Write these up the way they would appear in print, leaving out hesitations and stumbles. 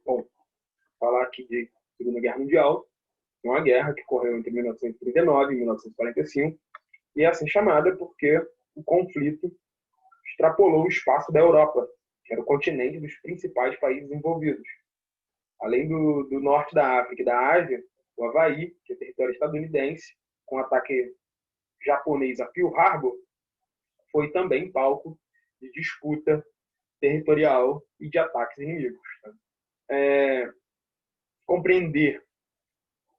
Bom, falar aqui de Segunda Guerra Mundial, uma guerra que ocorreu entre 1939 e 1945, e é assim chamada porque o conflito extrapolou o espaço da Europa, que era o continente dos principais países envolvidos. Além do norte da África e da Ásia, o Havaí, que é território estadunidense, com ataque japonês a Pearl Harbor, foi também palco de disputa territorial e de ataques inimigos. Compreender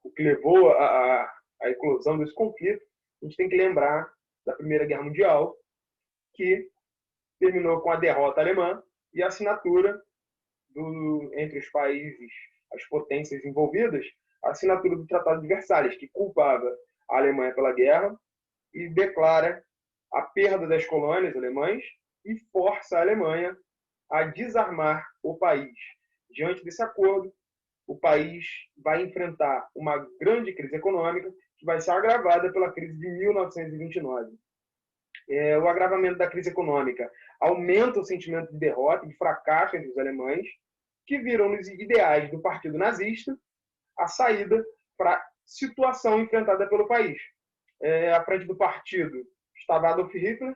o que levou à eclosão desse conflito, a gente tem que lembrar da Primeira Guerra Mundial, que terminou com a derrota alemã e a assinatura entre os países, as potências envolvidas, a assinatura do Tratado de Versalhes, que culpava a Alemanha pela guerra e declara a perda das colônias alemãs e força a Alemanha a desarmar o país. Diante desse acordo, o país vai enfrentar uma grande crise econômica que vai ser agravada pela crise de 1929. O agravamento da crise econômica aumenta o sentimento de derrota e de fracasso entre os alemães, que viram nos ideais do Partido Nazista a saída para a situação enfrentada pelo país. À frente do partido estava Adolf Hitler,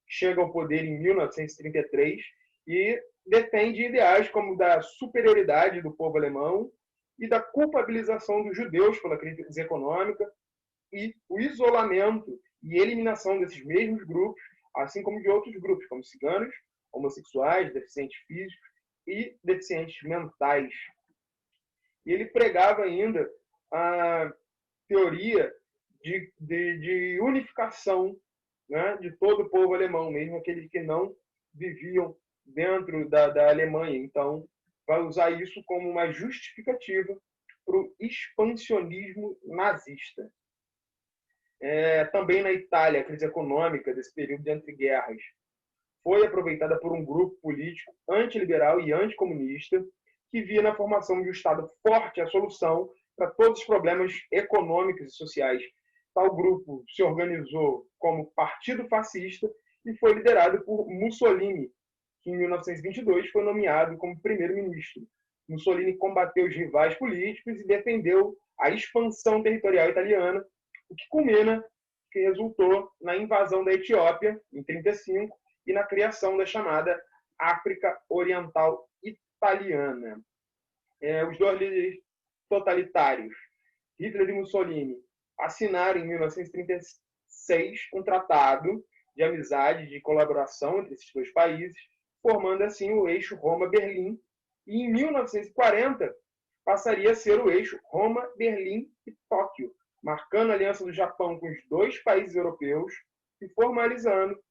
chega ao poder em 1933 e defende ideais como da superioridade do povo alemão e da culpabilização dos judeus pela crise econômica e o isolamento e eliminação desses mesmos grupos, assim como de outros grupos, como ciganos, homossexuais, deficientes físicos e deficientes mentais. E ele pregava ainda a teoria de unificação, né, de todo o povo alemão, mesmo aqueles que não viviam dentro da Alemanha. Então, vai usar isso como uma justificativa para o expansionismo nazista. Também na Itália, a crise econômica desse período de entreguerras foi aproveitada por um grupo político antiliberal e anticomunista que via na formação de um Estado forte a solução para todos os problemas econômicos e sociais. Tal grupo se organizou como Partido Fascista e foi liderado por Mussolini, que em 1922 foi nomeado como primeiro-ministro. Mussolini combateu os rivais políticos e defendeu a expansão territorial italiana, o que culmina, que resultou na invasão da Etiópia, em 1935, e na criação da chamada África Oriental Italiana. Os dois líderes totalitários, Hitler e Mussolini, assinaram em 1936 um tratado de amizade e de colaboração entre esses dois países, formando assim o eixo Roma-Berlim, e em 1940 passaria a ser o eixo Roma, Berlim e Tóquio, marcando a aliança do Japão com os dois países europeus e formalizando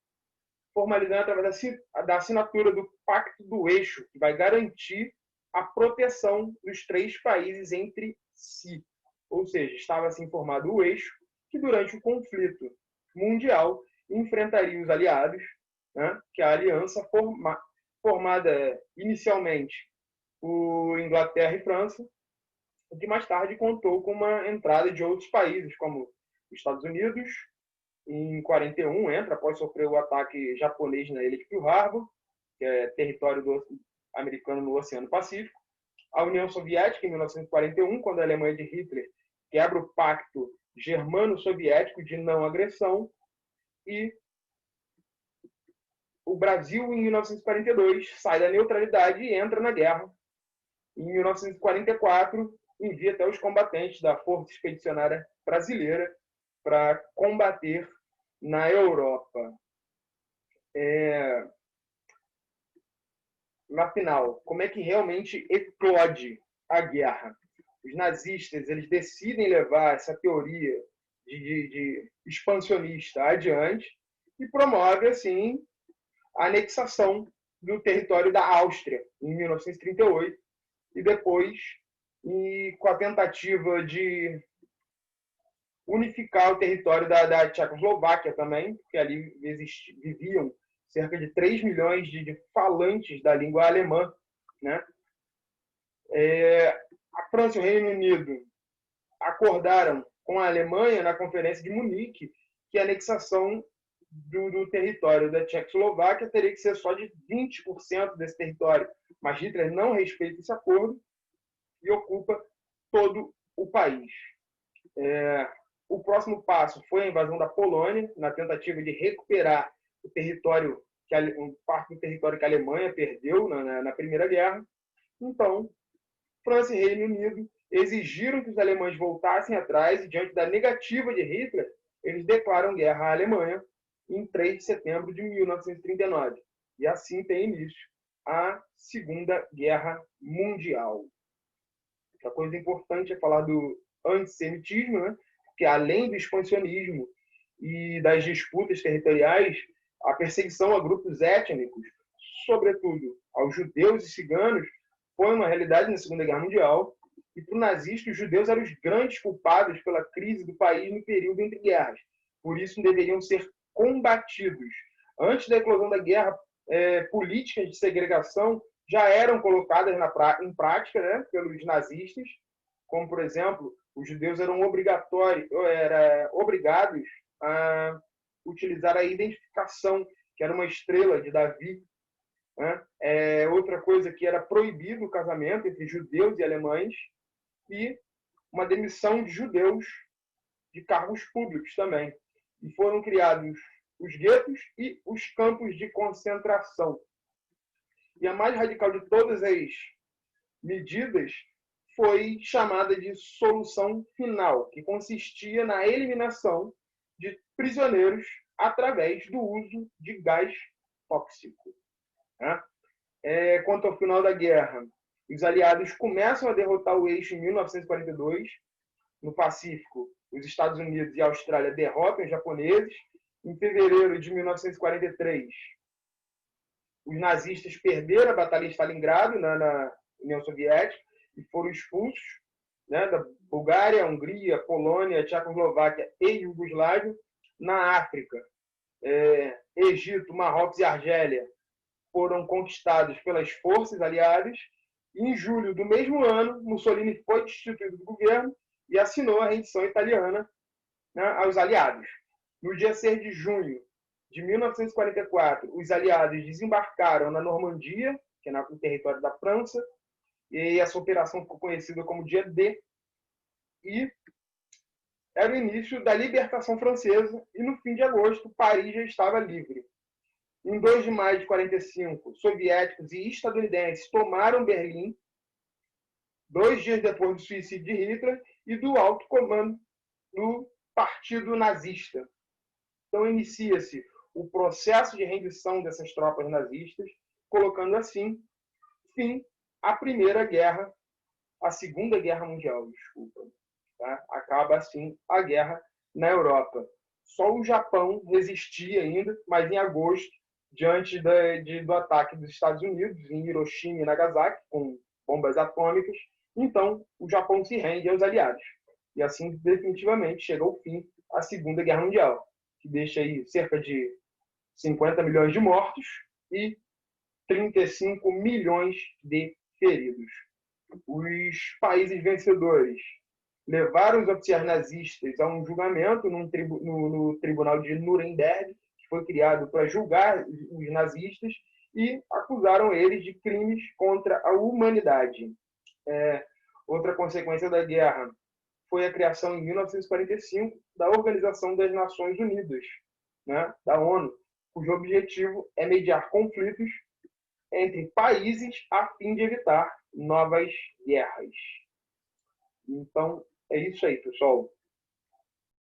através da assinatura do Pacto do Eixo, que vai garantir a proteção dos três países entre si. Ou seja, estava assim formado o eixo que, durante o conflito mundial, enfrentaria os aliados, né, que a aliança formada inicialmente por Inglaterra e França, que mais tarde contou com uma entrada de outros países, como os Estados Unidos. Em 41 entra, após sofrer o ataque japonês na ilha de Pearl Harbor, que é território americano no Oceano Pacífico. A União Soviética, em 1941, quando a Alemanha de Hitler quebra o pacto germano-soviético de não agressão. E o Brasil, em 1942, sai da neutralidade e entra na guerra. Em 1944, envia até os combatentes da Força Expedicionária Brasileira para combater na Europa. Afinal, como é que realmente eclode a guerra? Os nazistas eles decidem levar essa teoria de expansionista adiante e promove, assim, a anexação do território da Áustria, em 1938, e depois, com a tentativa de unificar o território da Tchecoslováquia também, porque ali viviam cerca de 3 milhões de falantes da língua alemã, né? A França e o Reino Unido acordaram com a Alemanha na Conferência de Munique que a anexação do território da Tchecoslováquia teria que ser só de 20% desse território. Mas Hitler não respeita esse acordo e ocupa todo o país. O próximo passo foi a invasão da Polônia, na tentativa de recuperar o território, parte do território que a Alemanha perdeu na Primeira Guerra. Então, França e Reino Unido exigiram que os alemães voltassem atrás e, diante da negativa de Hitler, eles declaram guerra à Alemanha em 3 de setembro de 1939. E assim tem início a Segunda Guerra Mundial. Outra coisa importante é falar do antissemitismo, né? Porque além do expansionismo e das disputas territoriais, a perseguição a grupos étnicos, sobretudo aos judeus e ciganos, foi uma realidade na Segunda Guerra Mundial. E para o nazista, os judeus eram os grandes culpados pela crise do país no período entre guerras. Por isso, deveriam ser combatidos. Antes da eclosão da guerra, políticas de segregação já eram colocadas em prática, né, pelos nazistas, como, por exemplo, os judeus eram obrigados a utilizar a identificação, que era uma estrela de Davi. Né? Outra coisa que era proibido o casamento entre judeus e alemães, e uma demissão de judeus de cargos públicos também. E foram criados os guetos e os campos de concentração. E a mais radical de todas as medidas foi chamada de solução final, que consistia na eliminação de prisioneiros através do uso de gás tóxico. Quanto ao final da guerra, os aliados começam a derrotar o eixo em 1942. No Pacífico, os Estados Unidos e a Austrália derrotam os japoneses. Em fevereiro de 1943, os nazistas perderam a Batalha de Stalingrado na União Soviética e foram expulsos, né, da Bulgária, Hungria, Polônia, Tchecoslováquia e Iugoslávia. Na África, Egito, Marrocos e Argélia foram conquistados pelas forças aliadas. Em julho do mesmo ano, Mussolini foi destituído do governo e assinou a rendição italiana, né, aos aliados. No dia 6 de junho de 1944, os aliados desembarcaram na Normandia, que é no território da França, e essa operação ficou conhecida como Dia D, e era o início da libertação francesa, e no fim de agosto, Paris já estava livre. Em 2 de maio de 1945, soviéticos e estadunidenses tomaram Berlim, 2 dias depois do suicídio de Hitler e do alto comando do Partido Nazista. Então, inicia-se o processo de rendição dessas tropas nazistas, colocando assim fim à Primeira Guerra, à Segunda Guerra Mundial, desculpa. Tá? Acaba assim a guerra na Europa. Só o Japão resistia ainda, mas em agosto, diante do ataque dos Estados Unidos em Hiroshima e Nagasaki, com bombas atômicas, então o Japão se rende aos aliados. E assim, definitivamente, chega ao fim a Segunda Guerra Mundial, que deixa aí cerca de 50 milhões de mortos e 35 milhões de feridos. Os países vencedores levaram os oficiais nazistas a um julgamento no tribunal de Nuremberg, que foi criado para julgar os nazistas, e acusaram eles de crimes contra a humanidade. Outra consequência da guerra foi a criação, em 1945, da Organização das Nações Unidas, né, da ONU, cujo objetivo é mediar conflitos entre países a fim de evitar novas guerras. Então, é isso aí, pessoal.